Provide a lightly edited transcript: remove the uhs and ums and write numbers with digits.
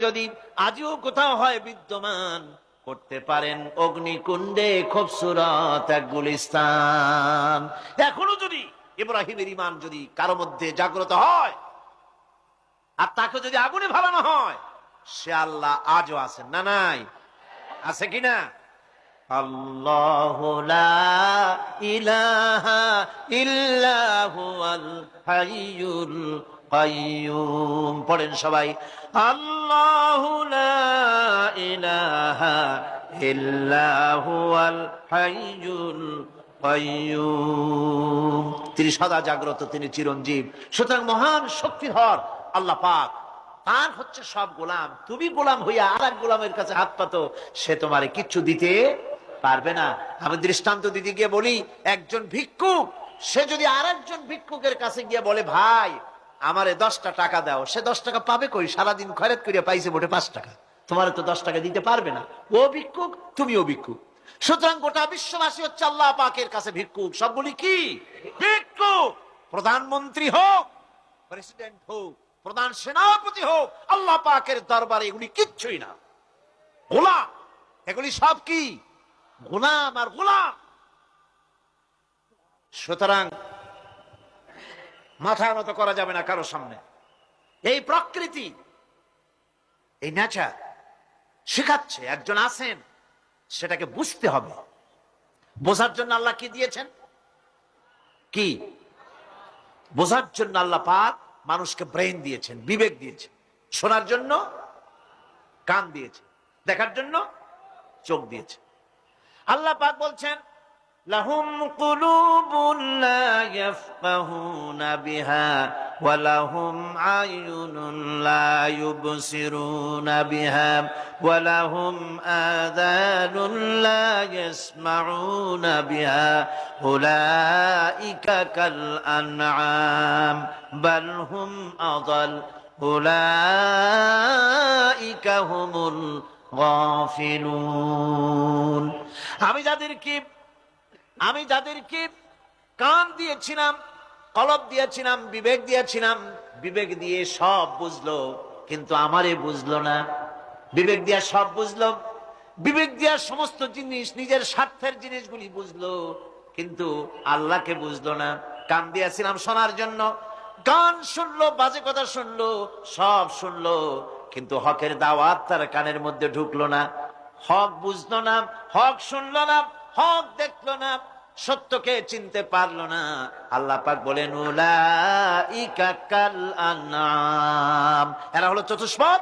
যদি আজও কোথাও হয় বিদ্যমান করতে পারেন অগ্নিকুণ্ডে খুবসুরত এক গুলিস্তান। এখনো যদি ইব্রাহিমের ঈমান যদি কারো মধ্যে জাগ্রত হয় আর তাকে যদি আগুনে ভালানো হয়, সে আল্লাহ আজও আছেন না নাই? আছে কিনা? আল্লাহু লা ইলাহা ইল্লা হুয়াল হাইয়ুল কাইয়্যুম। পড়েন সবাই, আল্লাহু লা ইলাহা ইল্লা হুয়াল হাইয়ুল কাইয়্যুম। তিনি সদা জাগ্রত, তিনি চিরঞ্জীব। সুতরাং মহান শক্তিধর আল্লাহ পাক, তার হচ্ছে সব গোলাম। তুমি গোলাম হইয়া আর এক গোলামের কাছে হাত পাতো, সে তোমারে কিচ্ছু দিতে পারবে না। আমি দৃষ্টান্ত দিতে গিয়ে বলি, একজন ভিক্ষুক সে যদি আর একজন ভিক্ষুকের কাছে গিয়ে বলে, ভাই আমারে 10টা টাকা দাও, সে 10 টাকা পাবে কই? সারাদিন খয়রাত করিয়া পাইছে মোটে 5 টাকা। তোমারে তো 10 টাকা দিতে পারবে না। ও ভিক্ষুক, তুমিও ভিক্ষুক। সুতরাং গোটা বিশ্ববাসী হচ্ছে আল্লাহ পাকের কাছে ভিক্ষুক। সবগুলি কি ভিক্ষুক? প্রধানমন্ত্রী হোক, প্রেসিডেন্ট হোক, প্রধান সেনাপতি হোক, আল্লাহ পাকের দরবারে এগুলি কিচ্ছুই না, গোলাম। এগুলি সব কি? গোলাম আর গোলাম। সুতরাং মাথা নত করা যাবে না কারো সামনে। এই প্রকৃতি, এই নেচার শেখাচ্ছে একজন আছেন, সেটাকে বুঝতে হবে। বোঝার জন্য আল্লাহ কি দিয়েছেন? কি বোঝার জন্য আল্লাহ পাক মানুষকে ব্রেন দিয়েছেন, বিবেক দিয়েছেন। শোনার জন্য কান দিয়েছে, দেখার জন্য চোখ দিয়েছে। আল্লাহ পাক বলছেন, লাহুম কুলুবুন লা ইয়াফকাহুনা বিহা ওয়া লাহুম আয়ুনুন লা ইউবসিরুনা বিহা ওয়া লাহুম আযানুন লা ইয়াসমাউনা বিহা উলাইকা কাল আনআম বাল হুম আযাল উলাইকা হুমুল গাফিলুন। আমি যাদেরকে কান দিয়েছিলাম, কলব দিয়েছিলাম, বিবেক দিয়েছিলাম, বিবেক দিয়ে সব বুঝলো, কিন্তু আমারে বুঝলো না। বিবেক দিয়া সব বুঝলো, বিবেক দিয়া সমস্ত জিনিস, নিজের স্বার্থের জিনিসগুলি বুঝলো, কিন্তু আল্লাহকে বুঝলো না। কান দিয়েছিলাম শোনার জন্য, গান শুনলো, বাজে কথা শুনলো, সব শুনলো, কিন্তু হকের দাওয়াত তার কানের মধ্যে ঢুকলো না। হক বুঝলো না, হক শুনলো না, হক দেখলো না, সত্যকে চিনতে পারলো না। আল্লাহ পাক বলেন, উলাইকা কাল আনআম, এরা হলো চতুষ্পদ